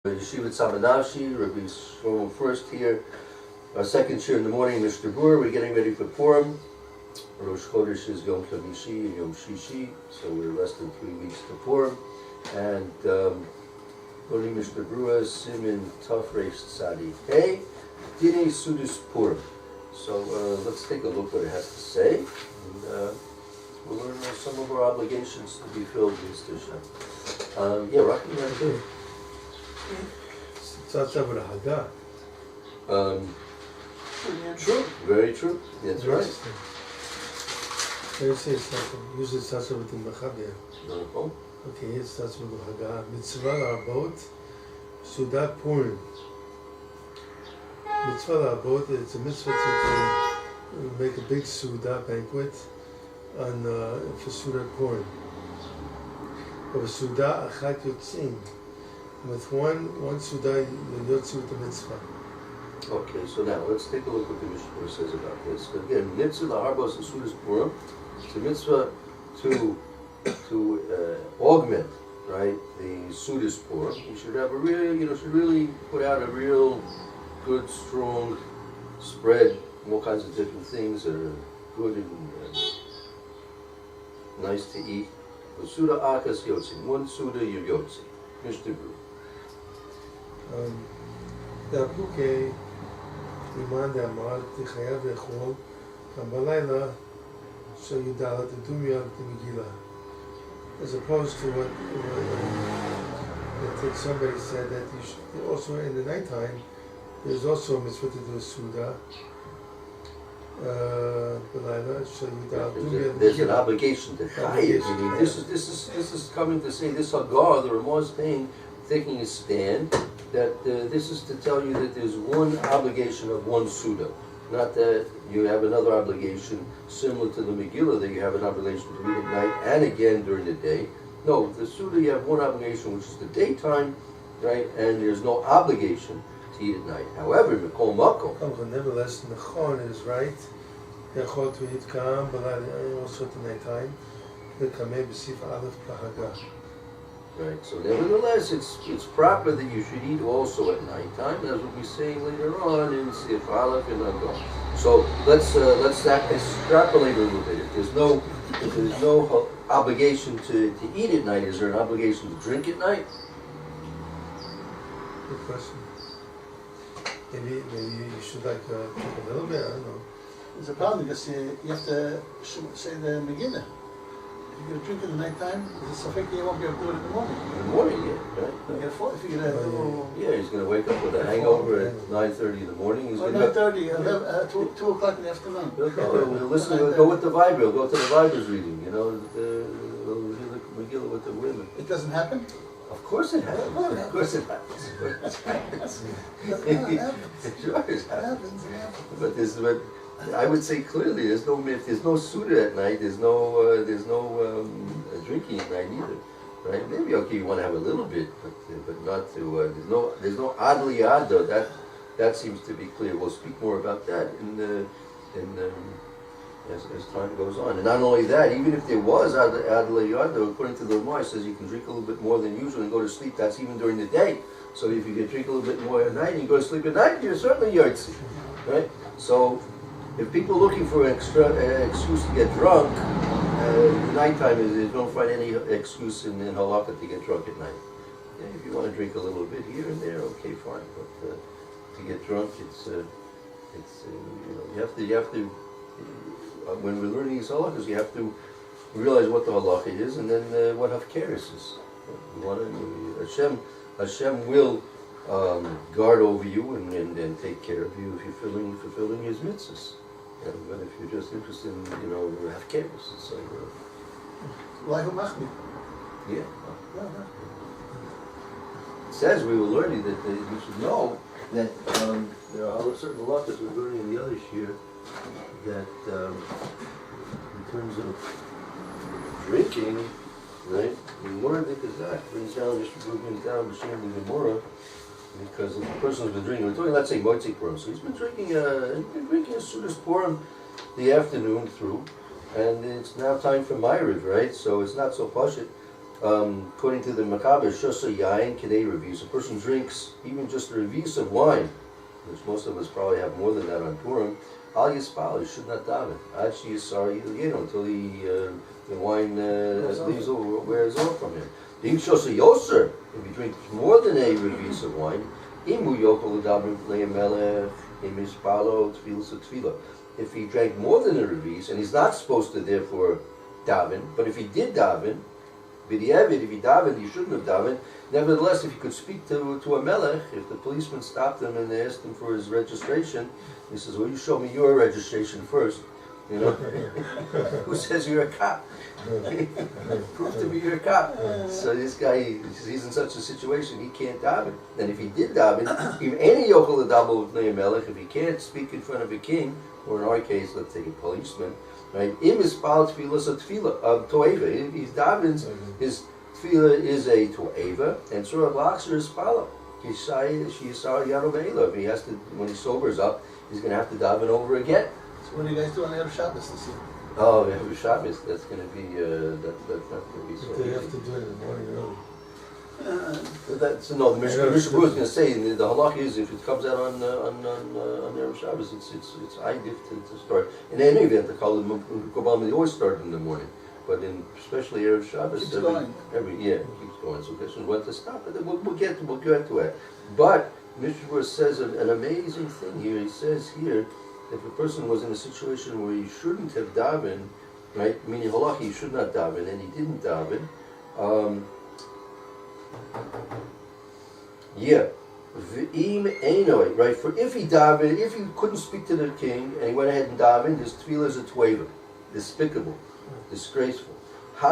Yeshiva Tsama Nafshi, Rabbi Shlomo Furst here. Our second shir in the morning, Mr. Berura. We're getting ready for Purim. Rosh Chodesh is Yom Chavishi and Yom Shishi, so we're less than 3 weeks to Purim. And learning Mr. Berura, Simin Tafresh Tzadi. Hey, Dine Sudis Purim. So let's take a look what it has to say. And we'll learn some of our obligations to be filled with Mr. Shem. Yeah, Rocky, you want to true, very true. That's right. They say something. Usually it starts with the Machabia. Okay, it starts with the Haggah. Mitzvah Arbot, Sudat Purim. Mitzvah Arbot, it's a mitzvah to make a big Suda banquet on for Sudat Purim. Or Suda Achat Yotzim. With one Suda, you yotzi with the mitzvah. Okay, so now let's take a look what the Mishna says about this. Again, mitzvah laharbos and sudas purim. It's a mitzvah to augment, right, the sudas purim. You should have a real, should really put out a real good, strong spread, all kinds of different things that are good and nice to eat. Suda akas yotzi, one suda you yotzi. Mishna Berura. דאפוקי, אימן דאמר, תחייב לאכול, גם בלילה, שיודע לדומיה למגילה. As opposed to what somebody said, that you should, also in the nighttime, there's also a mitzvah to do a suda. There's an obligation to chayiv. I mean, this is coming to say this Hagar, the Ramah is taking a stand that this is to tell you that there's one obligation of one Suda. Not that you have another obligation similar to the Megillah that you have an obligation to read at night and again during the day. No, the Suda you have one obligation which is the daytime, right? And there's no obligation to eat at night. However, Mikol Makom. Nevertheless, Nechon is right. Nechon to eat Kam, but also at the nighttime. The Kameh B'Sif Aleph B'Haggah. Right. So nevertheless, it's proper that you should eat also at nighttime, as we'll be saying later on in Sif Aleph and Haggah. So let's extrapolate a little bit. If there's no obligation to eat at night, is there an obligation to drink at night? Good question. Maybe you should take a little bit. I don't know. There's a problem because you have to say the Megillah. If you're going to drink in the nighttime, there's a safek you won't be able to do it in the morning. In the morning, yeah, right? If you get a little... Yeah, he's going to wake up with a hangover at 9:30 in the morning. He's going 9:30, 2 o'clock in the afternoon. He'll go with the Viber. He'll go to the Viber's reading, he'll hear the Megillah with the women. It doesn't happen? Of course it happens. Of course it happens. Sure it happens. But I would say clearly, there's no Suda at night, there's no drinking at night either, right? Maybe okay, you want to have a little bit, but not to. There's no adli yada. That seems to be clear. We'll speak more about that as time goes on. And not only that, even if there was adli yada, according to the Ramah, it says you can drink a little bit more than usual and go to sleep. That's even during the day. So if you can drink a little bit more at night and you go to sleep at night, you're certainly yotzi, right? So. If people are looking for an excuse to get drunk, nighttime they don't find any excuse in halakha to get drunk at night. Yeah, if you want to drink a little bit here and there, okay, fine. But to get drunk, you have to. When we're learning these halakhas, you have to realize what the halakha is, and then what hafkeris is. You want to, Hashem will guard over you and take care of you if you're fulfilling His mitzvahs. But if you're just interested in, hafkeris, it's like yeah. It says we were learning that we should know that there are certain halakhas we're learning in the other year that in terms of drinking, right? The Gemara brings down B'Shem the Gemara. Because if the person has been drinking, we're talking, let's say, Moitzik Purim, so he's been drinking a Sudas Purim the afternoon through, and it's now time for Ma'ariv, right? So it's not so pashut According to the Macabre, Shosa Yain Kedei Revis, a person drinks even just a revis of wine, which most of us probably have more than that on Purim, Al Yispal, he should not daven. Actually, sorry, until the wine leaves over, wears off from him. The Shosa Yoser, if he drinks more than a revis of wine, Imu Yokol Daven Le'amelech, Imispalo, Tfilas Tfila. If he drank more than a revis, and he's not supposed to therefore daven, but if he did daven, if he davened, he shouldn't have davened. Nevertheless, if he could speak to a melech, if the policeman stopped him and they asked him for his registration, he says, "Well, you show me your registration first." You know, who says you're a cop? Prove to me you're a cop. So this guy, he's in such a situation, he can't daven. And if he did daven, if any yochel adabel with melech, if he can't speak in front of a king, or in our case, let's take a policeman. Right? Im is pal tefillah a tefillah toeva. If he davens, his tefillah is a toeva, and surah al-aksher is pala. If he has to, when he sobers up, he's going to have to daven over again. So what do you guys do on Erev Shabbos this year? Oh, Erev Shabbos, that's going to be that's not going to be so They easy. have to do it in the morning early. No, the Mishna was going to say the halach is if it comes out on Erev Shabbos, it's ideal to start. In any event, the Kabbalah they always start in the morning, but in especially Erev Shabbos, every it keeps going. So question when to stop, but then we'll get to it. But Mishna says an amazing thing here. He says here, if a person was in a situation where he shouldn't have davened, right? Meaning halach, he should not daven, and he didn't daven. Right? For if he davened, if he couldn't speak to the king and he went ahead and davened, his tefillah is a teveva, despicable, disgraceful. It's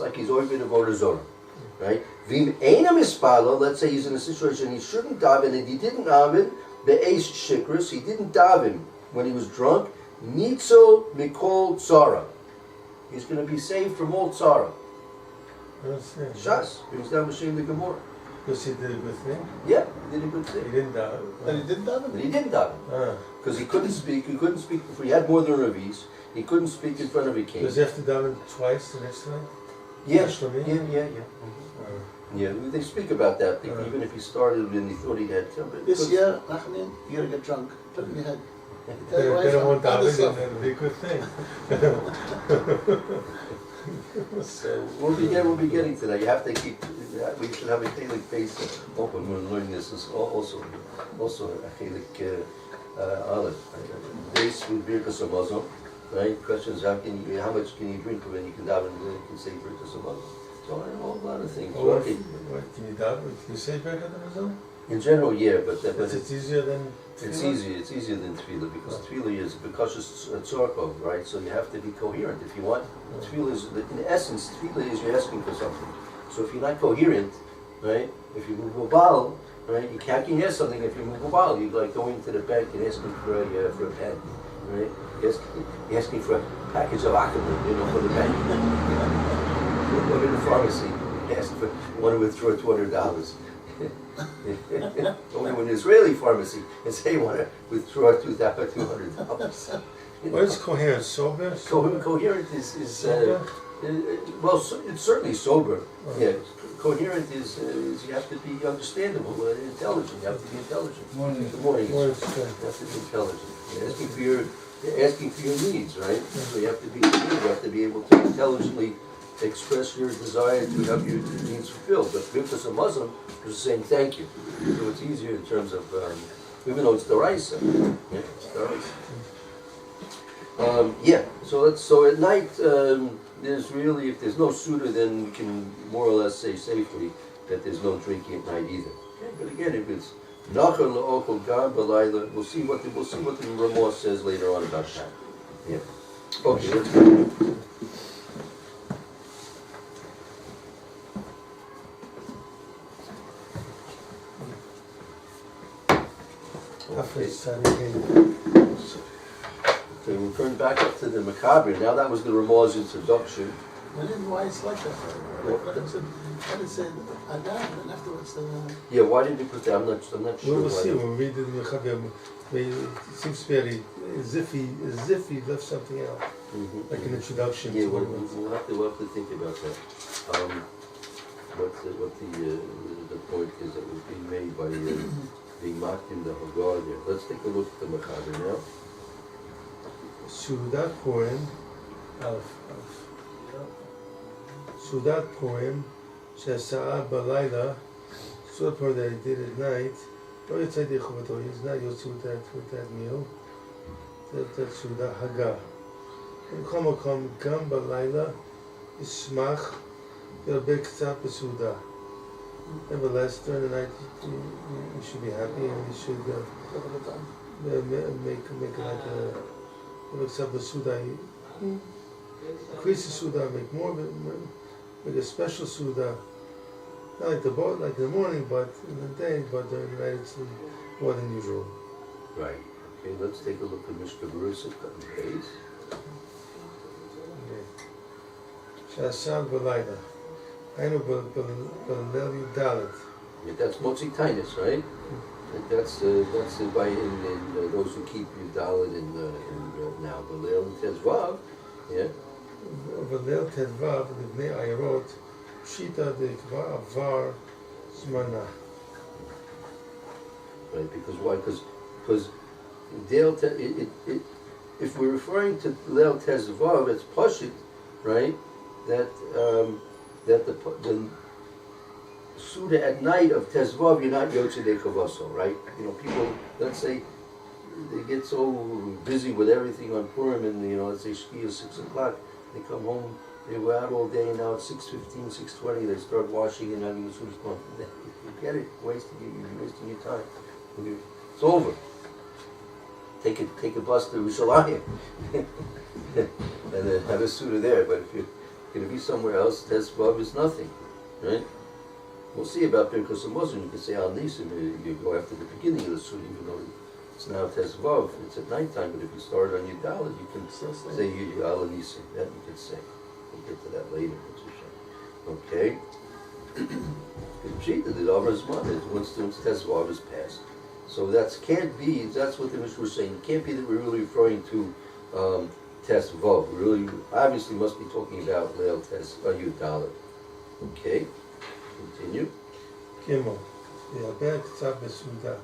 like he's oived of Orazona, right? Let's say he's in a situation he shouldn't daven and he didn't daven, be'esh shikras, he didn't daven when he was drunk. Nitzo mikol tzara, he's going to be saved from all tzara. Shas brings down Mashiach the Gemara. Because he did a good thing? Yeah, he did a good thing. He didn't daven. But he didn't daven? But he didn't daven. Because he couldn't speak before he had more than a revis. He couldn't speak in front of a king. Does he have to daven twice the next time? Yeah. Yeah, they speak about that. Even if he started and he thought he had something. This year, Nachman, you're going to get drunk. Put it in your head. They don't want daven, and it'll be a good thing. So we'll be getting to that. You have to keep. We should have a chalik face open when learning this. Is also a chalik olive. Base with birkas hamazon, right? Questions: how much can you drink when you can daven? You can say birkas hamazon. So a whole lot of things. What can you daven? Can you say birkas hamazon? In general, yeah, but it's easier than. It's easier than tefillah because tefillah is because it's tzorkov, right? So you have to be coherent if you want. Tefillah is, in essence, tefillah is you're asking for something. So if you're not coherent, right? If you move a bottle, right? You can't hear something if you move a bottle. You're like going to the bank and asking for a pen, right? You're asking for a package of Akimel, for the bank. Or in the pharmacy, you ask for want to withdraw $200. Only when an Israeli pharmacy and say you want to withdraw $200. What is coherent? Sober? Coherent is sober? It's certainly sober. Yeah, coherent is you have to be understandable, intelligent. You have to be intelligent. Good morning. You have to be intelligent. You're asking for your needs, right? So you have to be able to intelligently express your desire to have your needs fulfilled. But because a Muslim is saying thank you. So it's easier in terms of, even though it's the rice. Yeah, it's the rice. So at night, there's really, if there's no suda, then we can more or less say safely that there's no drinking at night either. Okay? But again, if it's nachar la'okol gam b'layla, we'll see what the Ramah says later on about that. Yeah. Okay, let's go. Okay, we'll turn back up to the Macabre. Now that was the Ramah's introduction. I didn't know why it's like that. I didn't say Adam, and afterwards Yeah, why did you put that? I'm not sure. We'll see when we read the Macabre. It seems very as if he left something out. like an introduction Yeah, to we'll it. have to think about that. What the point is that was being made by being mocked in the Hagar there. Let's take a look at the Mechaber now. Sudat Purim, Sudat Purim, Shesa'ah Balayla, Sudat Purim that he did at night, he's not used to that meal, that's Sudat Hagar. In Chomakom, Gam Balayla, Ismach, Yarbek Tzap Sudah. Nevertheless, during the night, you should be happy and you should make it like a accept the Sudah. Increase the Sudah, make more, make a special Sudah. Not like the boat, like in the morning, but in the day, but during the night it's more than usual. Right. Okay, let's take a look at Mishna Berura Sivkat Beis. Shasam Balayla. I know Balel Dalit. Yeah, that's Motzi Tainus, right? That's by in those who keep Yudalit in now Balel and Tezvav, yeah. Balel Tezvav Livnei Ayarot Shita Dekva Avar Zmana. Right, because why? Because if we're referring to Leil Tezvav, it's Pashit, right? That the Suda at night of Tezvav, you're not Yotze de Chavaso, right? You know, people, let's say, they get so busy with everything on Purim, and let's say Shkia 6 o'clock, they come home, they were out all day, and now it's 6:15, 6:20, they start washing and having the Suda's going. Forget it, you're wasting your time. It's over. Take a bus to Yerushalayim and then have a Suda there. But if you're going to be somewhere else, Tezvav is nothing, right? We'll see about Birkas Hamazon. You can say Al Nisim, you go after the beginning of the Suda, even though it's now Tezvav, it's at nighttime, but if you start on your Dalet, you can say Al Nisim, that you can say. We'll get to that later. Okay? The Dover's mother, once Tezvav is passed. So that's what the Mishna was saying. It can't be that we're really referring to Tezvav. We really, obviously must be talking about Leil Yud Dalet. Okay? Continue. Gimel. Yarbek Tzap Besuda.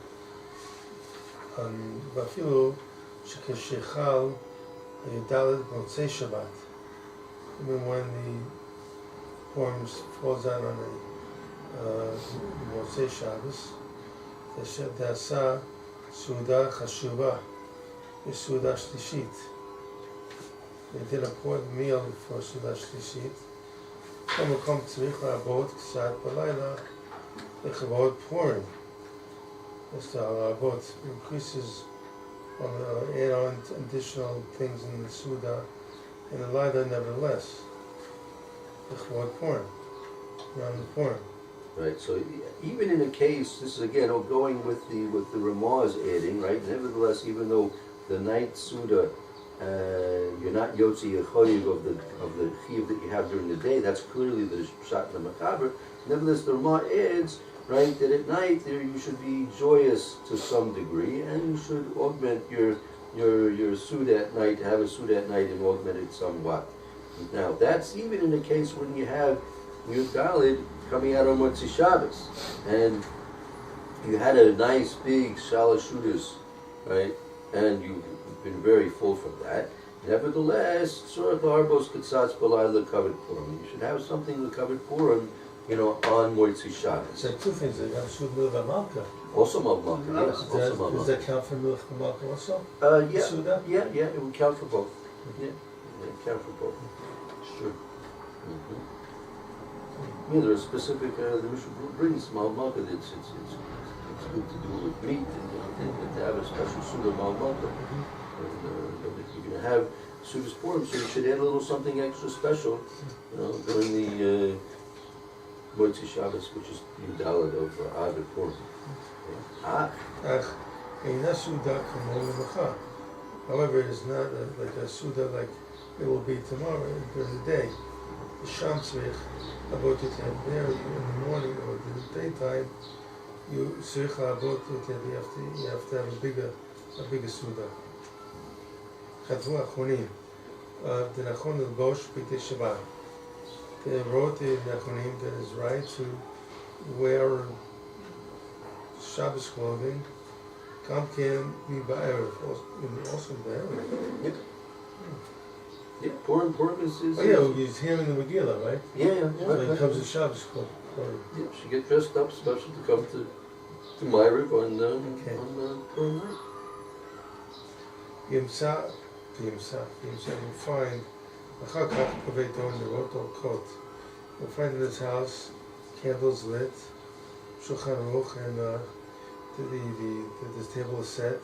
Vafilu Shekeshechal Yudalet Motzei Shabbat. Even when the Purim falls out on a Motzei Shabbos, Dasa Suda Chashuva, Suda Shlishit. They did a important meal for Suda Shlishit. Come Tzrich La'abot Ksat Balayla Lechavot Purim. That's the La'abot increases add on additional things in the Suda and the Laila nevertheless. Lechavot Purim. Around the Purim. Right, so even in a case, this is again going with the Ramaz adding, right? Nevertheless, even though the night Suda, you're not Yotzi Yechoyev of the Chiv that you have during the day, that's clearly the Shat and the Makaber. Nevertheless, the Ramah adds, right, that at night you should be joyous to some degree, and you should augment your Suda at night, have a Suda at night and augment it somewhat. Now, that's even in the case when you have Yud Daled coming out on Motzei Shabbos, and you had a nice big Shalosh Shudas, right, and you've been very full from that. Nevertheless, Surat Harbos Katzatz Balayla covered Purim. You should have something to cover Purim, on Motzei Shabbos. So two things, they have Sud Milch Malka. Also Malka, yes. Also Malka. Does that count for Milch Malka also? Yeah, Suda? yeah, it would count for both. Yeah, it would count for both. Sure. Mm-hmm. Yeah, there are specific, the Mishna brings Malka, it's good to do it with meat, and to have a special Suda Malka. And if you're going to have Suda's Purim, so you should add a little something extra special, during the Motzei Shabbos, which is Yudalet of Adar Purim. However, it is not like a Suda like it will be tomorrow during the day. The Sham Tzrich, about it there in the morning or in the daytime, you have to have a bigger Suda. Chatvu Achronim. the Nachon Bosh B'Tei Shabbat. They wrote in Nachonim that it's right to wear Shabbos clothing. Kam can be ba'erev, also ba'erev. Yep. Yeah, Purim is... Oh yeah, he's hearing the Megillah, right? Yeah. So he comes to Shabbos clothing. Yeah, she get dressed up special to come to Ma'ariv on Purim night. Yimsa, you'll find Achar Kach B'Beito in the Roto Kot. You'll find in this house candles lit, Shulchan Aruch, and this table is set.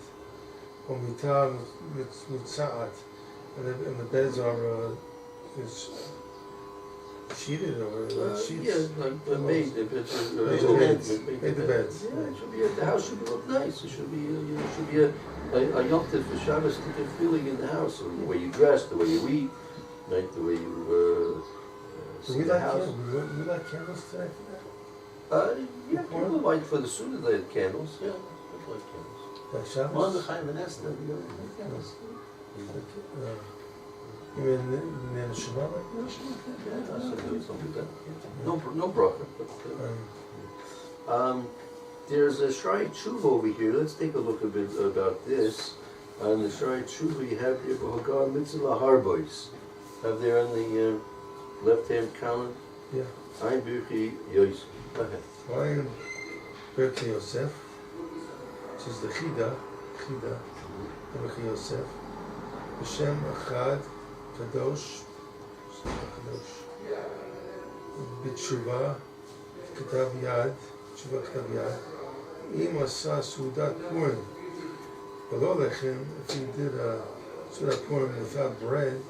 Umita Mitzaat, and the beds are sheeted or sheets. Yeah, like made the beds. Made the beds. Yeah, it should be. The house should look nice. It should be. Should be a Yom Tov for Shabbos to get feeling in the house. The way you dress, the way you eat, right? The way you see the house. We light candles today for that. Yeah, people light for the Sunnah. They had candles. Yeah, people light candles. Like Shabbos? Mordechai and Esther, candles. You mean in the Shema? Yeah, something like that. No bracha. But, there's a Shrei Tshuva over here. Let's take a look a bit about this. On the Shrei Tshuva, you have there B'Hagar Mitzvah Harbois. Have there on the left-hand column. Yeah. Ein Birchi Yosef. Go ahead. Ein Birchi Yosef. This is the Chida, Birchi Yosef. B'Shem Echad Kadosh. B'Tshuva Ketav Yad. Tshuva Ketav Yad. Im asa Sudat Purim. Below Lechem, if he did a Sudat Purim without bread,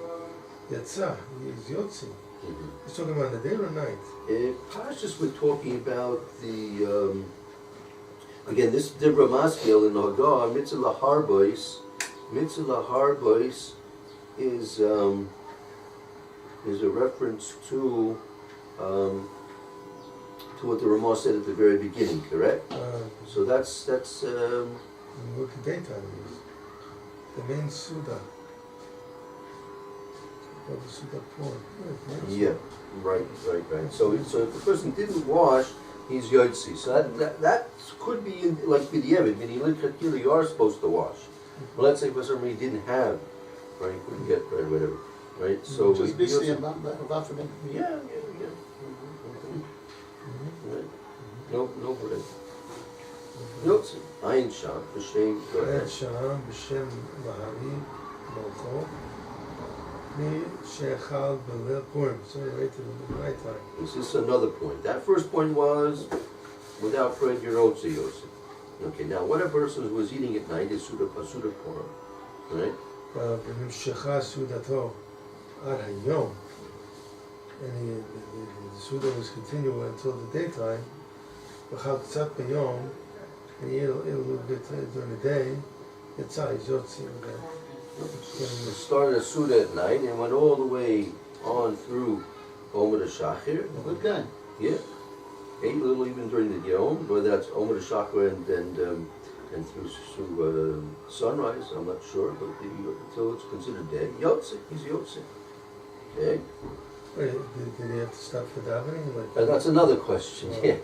Yatsa, he's Yotzi. He's talking about the day or night? Pashas, we're talking about the, again, this Dibra Maskil in the Hagar, Mitzvah Harbois. Mitzvah Harbois is a reference to what the Ramah said at the very beginning, correct? So that's Look at daytime is the main Suda. Of the Suda Purim. yeah, right. So if the person didn't wash, he's Yotzi. So that could be like B'diavad, meaning you are supposed to wash. Well, let's say for some reason he didn't have, right? He couldn't get bread, whatever, right? So Just basically about forbidden. Yeah. Right. No bread. Yotzi. Ayin Sham, B'Shem, go ahead. Ayin Sham, B'Shem Mahari, Molcho. Mi Shechal B'Leil Purim. So right to the night time. This is another point. That first point was, without bread, you're Yotzi Yosef. Okay, now what a person was eating at night is Suda Purim, right? V'nimshecha Sudato Ad Hayom. And the Suda was continual until the daytime. V'chal Tzat B'Yom. And he ate a little bit during the day. Yitzah, he's Yotzi. It started a Suda at night and went all the way on through Omer Shachir. Good guy. Yeah. Ate a little even during the Yom, whether that's Omer Shachar and through sunrise, I'm not sure, but until it's considered day. Yotze, he's Yotze. Okay? Wait, did he have to stop for davening? That's another question. Yeah,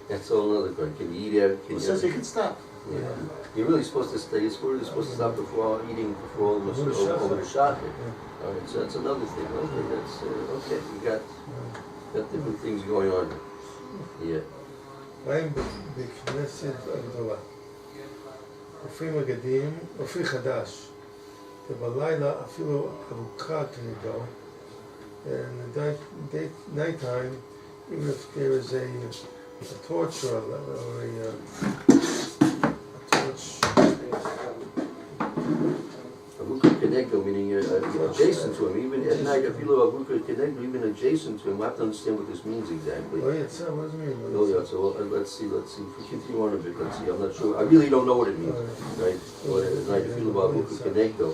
that's all another question. Can you eat out? It says he can stop. Yeah. You're really supposed to stay. You're supposed to stop before eating before Omer Shachar. All right, so that's another thing. Okay, that's okay. You got different things going on. Yeah. I'm בכנסת הגדולה. אופי מגדים, אופי חדש. ובלילה אפילו ארוכה כנגדו. And the nighttime, even if there is a torch or a torch. Avuka Kenegdo, meaning adjacent to him. Even at night, if you look Avuka Kenegdo, even adjacent to him, we have to understand what this means exactly. Oh yeah, what does it mean? Oh yeah, so let's see. If we continue on a bit, let's see. I'm not sure. I really don't know what it means, right? But at night, if you look Avuka Kenegdo,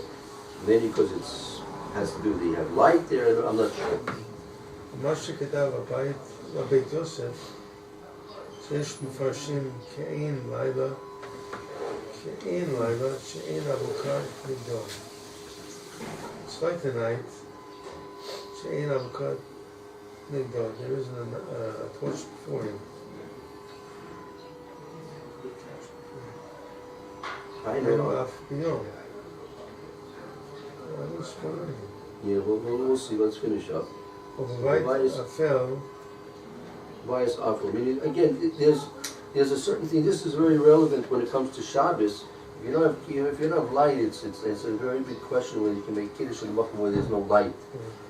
maybe because it has to do with they have light there. I'm not sure. מה שכתב בבית יוסף, שיש מפרשים כאין לילה, שאין ארוכה נגדו. it's like tonight, She'ein Avukat Nigdal, there isn't a torch before him. I know. Af Biyom. I don't spoil anything. Yeah, we'll see. Let's finish up. Overweit Afel. Bias awful. I mean, again, there's a certain thing. This is very relevant when it comes to Shabbos. If you don't have light, it's a very big question whether you can make kiddush in Makom where there's no light,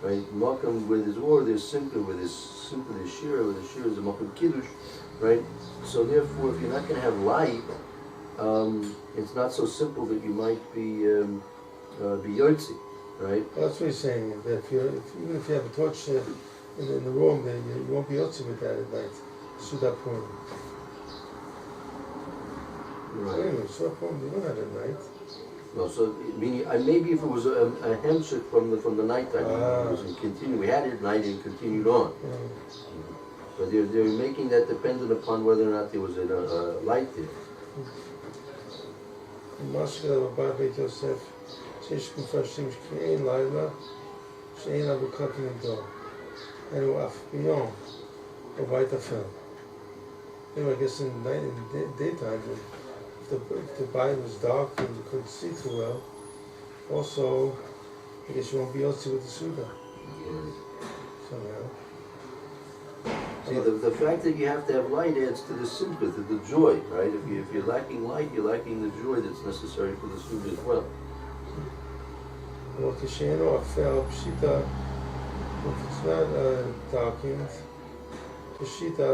right? Makom where there's or there's simcha, where there's simcha, there's shira, where there's shira is a Makom kiddush, right? So therefore, if you're not going to have light, it's not so simple that you might be yotzi, right? Well, that's what he's saying. That even if you have a torch in the room, then you won't be yotzi with that at night. Suda Purim. Right. Anyway, Suda Purim, you don't have at night. No, so meaning maybe if it was a hemshik from the nighttime, it was in continue. We had it at night and continued on. But they're making that dependent upon whether or not there was a light there. Mashkel Rabbi Beit Yosef, שיש מפרשים כי אין לילה, שאין אבוקת נגדו. אלו אף ביום, בבית אפל. I guess in daytime, if the bite was dark and you couldn't see too well, also, I guess you won't be able to with the Suda. Somehow. See, the fact that you have to have light adds to the simcha, to the joy, right? If you're lacking light, you're lacking the joy that's necessary for the Suda as well. Well, כשאינו אפל, פשיטה, if it's not darkened, פשיטה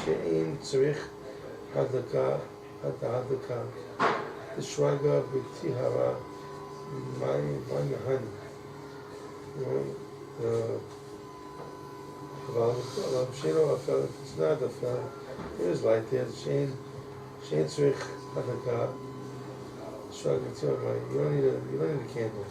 שאין צריך הדלקה, דשרגא בטהרה, מים מהני. אבל כשאינו אפל, if it's not אפל, there is light there, שאין צריך הדלקה, you don't need a candle.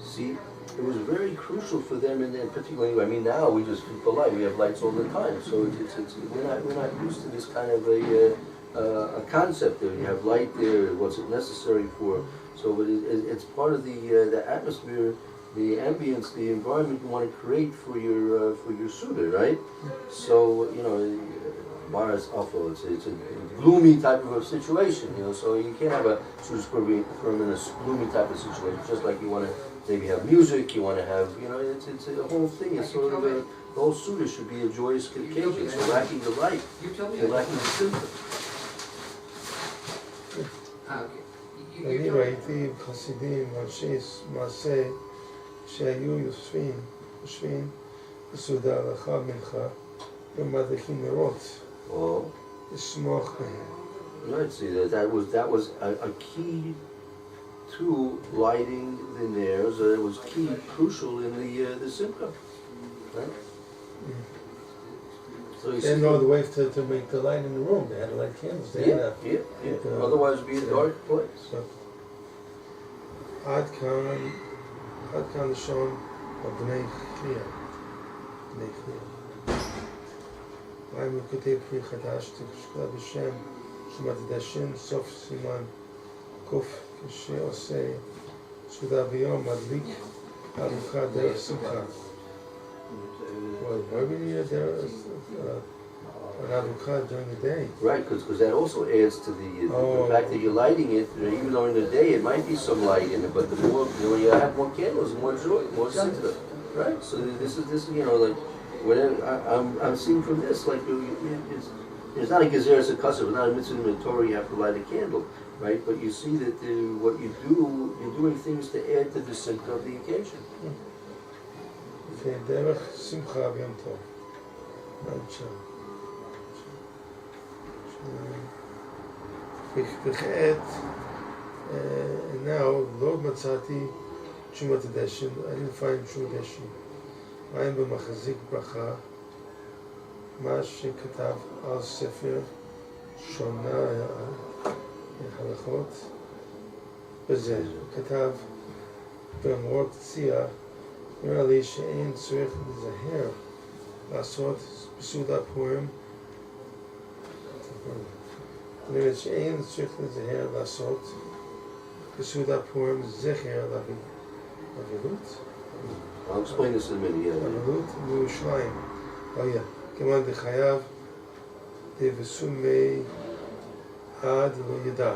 See, it was very crucial for them, and particularly, I mean, now we just keep the light. We have lights all the time, so we're not used to this kind of a concept that you have light there. What's it necessary for? So it's part of the atmosphere, the ambience, the environment you want to create for your Suda, right? So Mars awful. It's a gloomy type of a situation, so you can't have a Suda Purim in a gloomy type of situation. Just like you want to maybe have music, you want to have, it's a whole thing. It's sort of the whole Suda should be a joyous occasion. So lacking the light, you're lacking the symptom. אני ראיתי חסידים, אנשי מעשה, שהיו יושבים בסעודה לאחר מנחה, ומדליקים נרות. Oh. לשמוח בהם. Right, see that was a key to lighting the nares. It was key, crucial in the simcha, right? So they didn't know the way to make the light in the room. They had to light candles. Yeah. Otherwise, it'd be a dark place. So, עד כאן לשון בני חיה. I'm כותב פרי חדש, תקשקלה בשם שמתדשן סוף סימן קוף כשעושה סעודה ביום מדליק ארוחה דרך שמחה. Why we need an arucha during the day? Right, because that also adds to the fact that you're lighting it. Even during the day, it might be some light in it, but the more when you have more candles, more joy, more simcha, right? So this like. Whatever I'm seeing from this, like it's not a gezer, it's a kasser, it's not a mitzvah in the Torah. You have to light a candle, right? But you see that what you do, you're doing things to add to the simcha of the occasion. דרך שמחה ביום טוב. וכעת, now, לא מצאתי תשומת הדשן, I didn't find תשומת הדשן. מים במחזיק ברכה, מה שכתב על ספר שונה הלכות, בזה, כתב במורות צייה, נראה לי שאין צריך לזהר לעשות בסעודה פורים, נראה לי שאין צריך לזהר לעשות בסעודת פורים זכר לאבלות. I'll explain this in a minute, yeah. אבלות מירושלים. כמובן דחייב דבסומי עד לא ידע.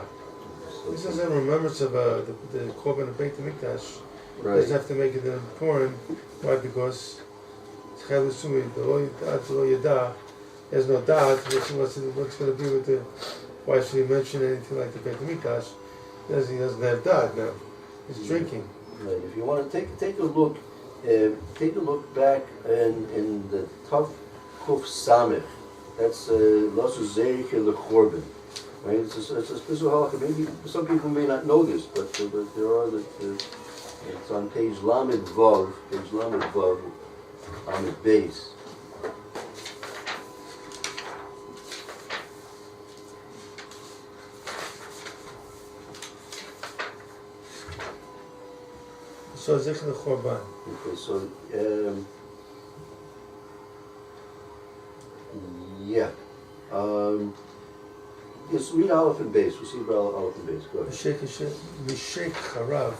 This is in remembrance of the Korban of Beit HaMikdash. Right. Doesn't have to make it in Purim. Why? Because Chayv Sumi, the Lo Yada, there's no dad. What's going to be with the? Why should he mention anything like the Beit HaMikdash? He doesn't have dad now. He's drinking. Right. If you want to take a look back in the Tav Kuf Samech. That's Lasu Zeich LeChorban. Right? It's a special halakha. Maybe some people may not know this, but there are it's on page Lamed Vav, on the base. So Zeich LeChorban. Okay, so yeah. Yes, read Aleph and base. We'll see about Aleph and base. Go ahead. Mishek Harav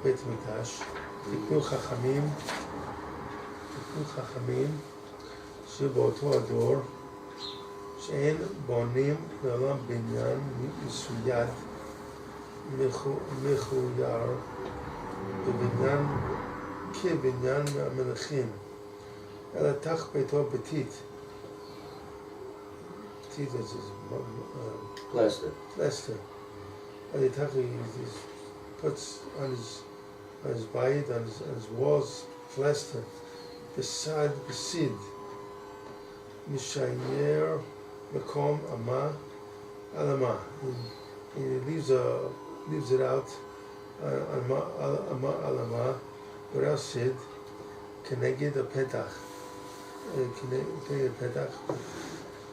Beit HaMikdash תיקנו חכמים שבאותו הדור שאין בונים לעולם בניין מסויד מחויר בבניין כבניין המלכים אלא תח ביתו בתית. He plaster. And he puts on his bayit, on his walls, plaster. Beside besid. Mishayer makom ama alama. He leaves it out ama alama without sid. Keneged a petach. Keneged a petach.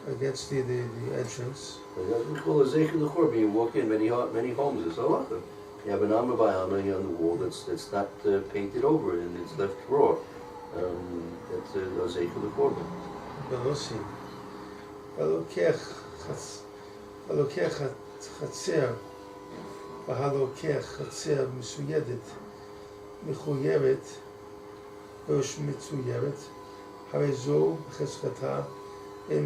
Against the entrance. You walk in many homes. It's a halacha. You have an amma by amma on the wall that's not painted over and it's left raw. That's a zeich l'korban. Belosi. Halokech chatzer. Halokech chatzer misuyedet. Michuyevet. Rosh mitzuyevet. Harezo cheschata. You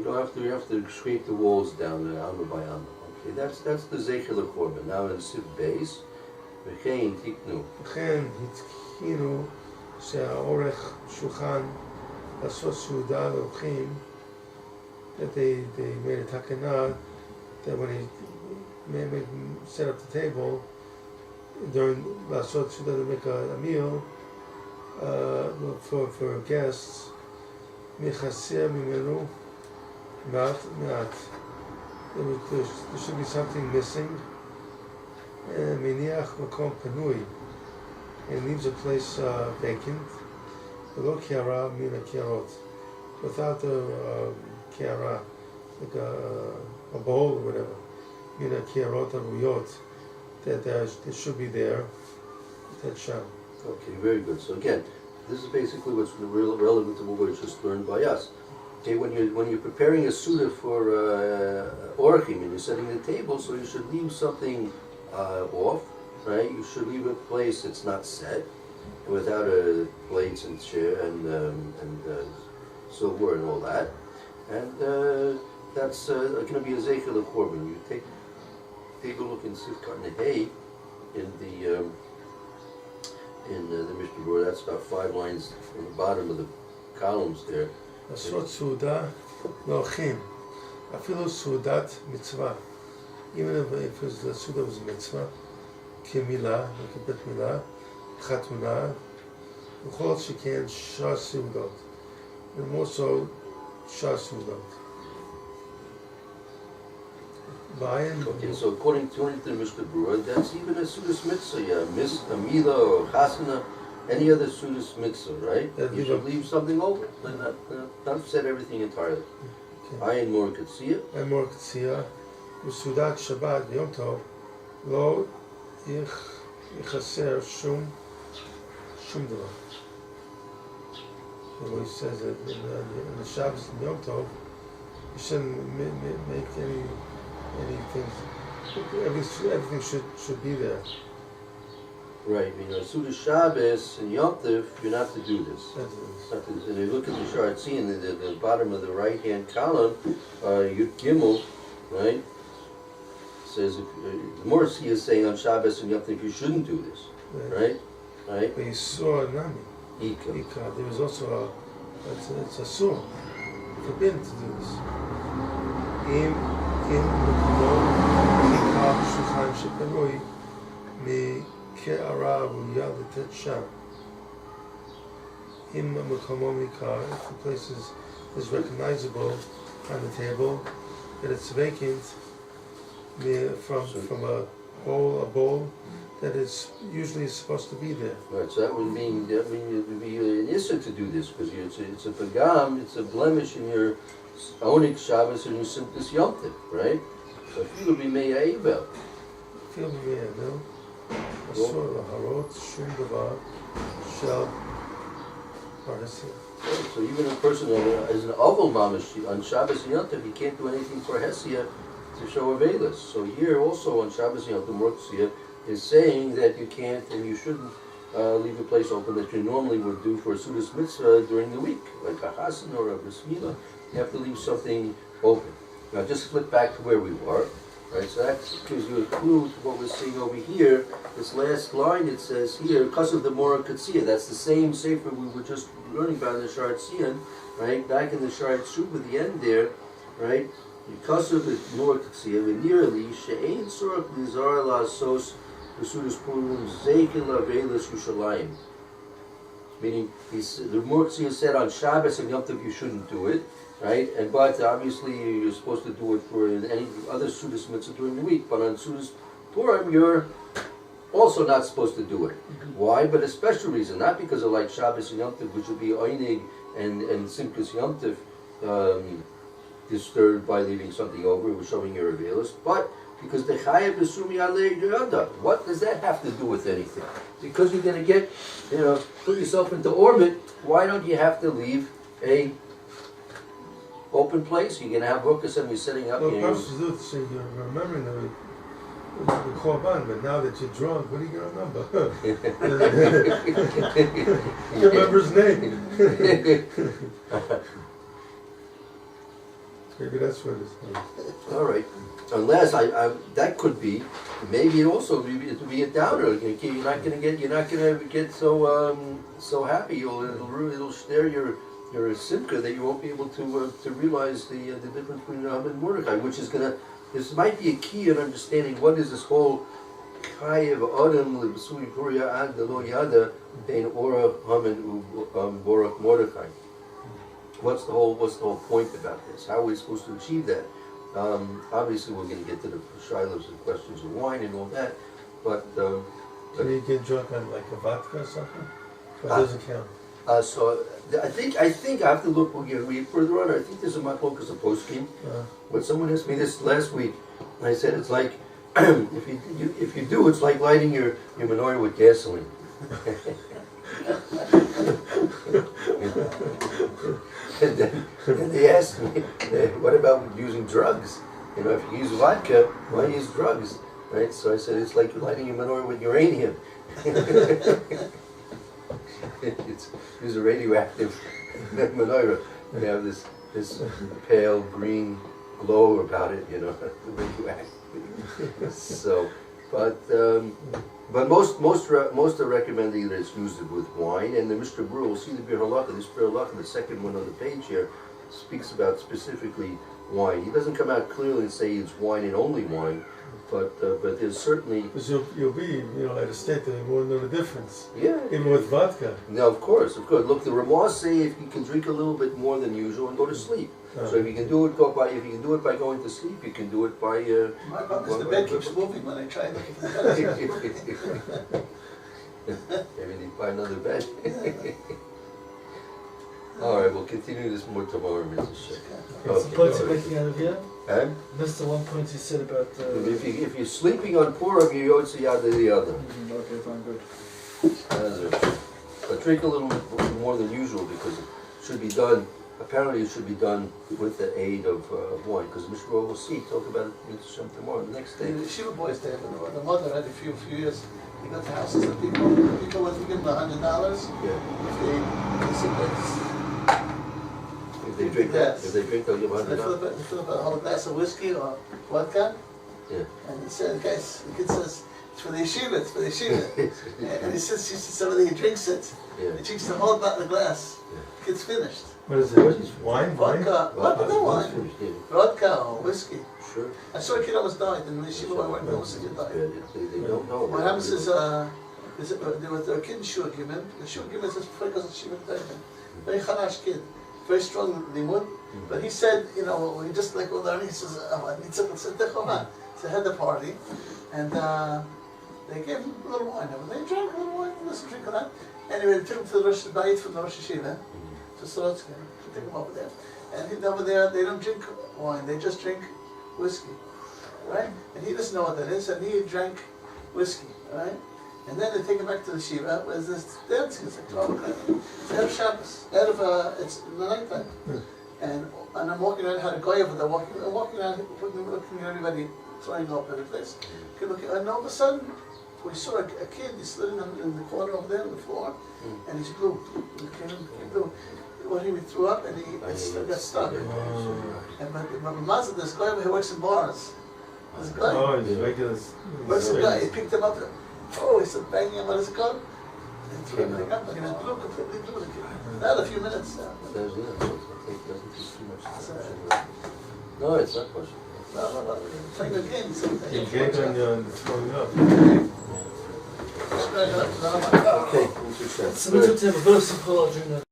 don't have to scrape the walls down amma by amma. Okay, that's the zeicher l'korban. Now in Siv base, v'chein tiknu. V'chein hitkinu she'orech shulchan לעשות סעודה לאורחים. That they made a takana that when he set up the table during לעשות סעודה to make a meal. For guests, Michaser Mimenu Mat. There should be something missing. Miniach Makom Panui. And leaves a place vacant. Below Kiara Mina Kiarot. Without a Kiara, like a bowl or whatever. Mina Kiarot Aruyot. That should be there. That sham. Okay, very good. So again, this is basically what's relevant to what we just learned by us. Okay, when you're preparing a suda for orchim and you're setting the table, so you should leave something off, right? You should leave a place that's not set, and without plates and chair and silver and all that, and that's going to be a zeicher l'korban. You take a look in Sivkat Nehei in the Mishna Berura, that's about 5 lines on the bottom of the columns there. לעשות סעודה לאורחים, אפילו סעודת מצווה. Even if the סעודה was מצווה, כמילה, כבית מילה, חתונה, וכל שכן שאר סעודות. And more so, שאר סעודות. Okay, so according to the Mishna Berura, that's even a Sudas Mitzvah, a Mila or Chasana, any other Sudas Mitzvah, right? You should leave something over, not set everything entirely. Ayin Mor Katsiya. Ayin Mor Katsiya, Sudat Shabbat Yom Tov, Lo Yichaser Shum Davar. So he says that in the Shabbos and Yom Tov, You shouldn't make anything. Everything should be there. Right, Suda Shabbos and Yom Tov, you're not to do this. That's it. And you look at the Sharatzi in the bottom of the right-hand column, Yud Gimel, right? Says the Morsi is saying on Shabbos and Yom Tov you shouldn't do this, right? Right? But you saw Nami. Ika. There was also it's a sur. Forbidden to do this. Im Mekamo Mikal Shulchan Sheperoi Mi Ke'arav Uyad Tet Sham. Im Mekamo Mikal, if the place is recognizable on the table, that it's vacant from a bowl that is usually supposed to be there. Right, so that would mean it would be an issa to do this because it's a pagam, it's a blemish in your owning Shabbos and your simplest Yom Tov, right? So if you would be me'ayvel. Feel me, no? Asur laharot shum davar shel parhesia. So even a person that is an oval mamish on Shabbos and Yom Tov, he can't do anything for hesia to show avelis. So here also on Shabbos and Yom Tov, Mortzia is saying that you can't and you shouldn't leave a place open that you normally would do for a Sudas Mitzvah during the week, like a Hasan or a Bris Milah. You have to leave something open. Now just flip back to where we were, right? So that gives you a clue to what we're seeing over here. This last line, it says here, because of the Mora Katsiyah, that's the same sefer we were just learning about in the Sharat Tzion, right? Back in the Sharat Shuv at the end there, right? Because of the Mora Katsiyah, nearly she'ein tzorach lizar la'asos B'sudas Purim Zeikin Lavelis Yushalayim. Meaning, the Murtzia said on Shabbos and Yom Tov you shouldn't do it, right? But obviously you're supposed to do it for any other Sudas Mitzvah during the week. But on Sudas Purim you're also not supposed to do it. Why? But a special reason, not because of like Shabbos and Yom Tov, which would be Einig and Simchas Yom Tov disturbed by leaving something over, it was showing your availus, but because the Chayav Besumi Alei Yada. What does that have to do with anything? Because you're going to get, put yourself into orbit, why don't you have to leave a open place? You're going to have Rukas and you're setting up. Well, Pastor Zut said you're remembering the Korban, but now that you're drunk, what are you going to remember? You remember his name. Maybe that's what it is. All right. Unless that could be, maybe it also it would be a downer. You're not going to get so happy. It'll stare your simcha that you won't be able to realize the difference between Ham and Mordechai, which is going to. This might be a key in understanding what is this whole chayev adam lebsui puria ad lo yada dein ora Ham and Borach Mordechai. What's the whole point about this? How are we supposed to achieve that? Obviously, we're going to get to the shilohs and questions of wine and all that, but can you get drunk on like a vodka or something? Or doesn't count? So I think I have to look. We'll read further on. I think there's a machlokas a poskim. When someone asked me this last week, I said it's like if you do, it's like lighting your menorah with gasoline. And then they asked me, what about using drugs? If you use vodka, why use drugs? Right? So I said, it's like lighting a menorah with uranium. Use a radioactive menorah. You have this pale green glow about it, radioactive. So, but most are recommending that it's used with wine, and the Mr. Berura, we'll see the Bir Halakha, this Bir Halakha, the second one on the page here, speaks about specifically wine. He doesn't come out clearly and say it's wine and only wine, but there's certainly... Because you'll be, at a state that you won't know the difference. Yeah. Even with vodka. No, of course. Look, the Ramah say if you can drink a little bit more than usual and go to sleep. So if you can do it by going to sleep, you can do it by. My problem is the bed keeps moving when I try looking for the bed. Maybe they find another bed. All right, we'll continue this more tomorrow, Mr. Sheikh. What's the point you're making out of here? And Missed the one point you said about... if you're sleeping on Purim, you yotze yada the other. Okay, fine, good. But drink a little bit more than usual because it should be done apparently it should be done with the aid of wine, because Mr. will see, talk about it in some tomorrow, the next The day. Yeshiva boys there, the mother had a few years, they got to houses of people would give them $100 Yeah. if If they drink that, if they drink, they'll give they fill $100. up, they fill up a whole glass of whiskey or vodka, Yeah. and he said, guys, the kid says, it's for the yeshiva, it's for the yeshiva. And he says, somebody drinks it, Yeah. he drinks the whole bottle of glass, the kid's finished. What is it? Wine? Vodka, no wine, Yeah, vodka or whiskey. sure. I saw a kid almost died in the yeshiva I worked, almost a kid Yeah, died. they don't know. What happens is, there was a kid in Shul Gimel. The Shul Gimel is before he goes to Shiva Taiman. Very chalash kid, very strong limud. But he said, you know, he just like well, learning. He says, I need something. So they had the party, and they gave him a little wine. They drank a little wine. Let's drink of that. Anyway, they took him to the Rosh Bayit from the Rosh Yeshiva to Sorotsky. They took him over there, and over there they don't drink wine. They just drink whiskey, right? And he doesn't know what that is, and he drank whiskey, right? And then they take him back to the Yeshiva, where there's dancing, it's like 12 o'clock. It's out of Shabbos, it's in the night time. And I'm walking around, had a guy over there walking around, looking at everybody, throwing up every place. And all of a sudden, we saw a kid, he's sitting in the corner over there on the floor, and he's blue. He came blue. Well, he threw up and he got stuck. And my mother, this guy over here works in bars. This guy. Oh, he's regular. Where's the guy? He picked him up. Oh, he started banging him. What is it called? And threw everything up. And he was blue, completely blue. Not a few minutes. Doesn't take too much. No, it's not much. No. Playing a game. You get on the throwing up. Okay, So we took to have a verse and call out during the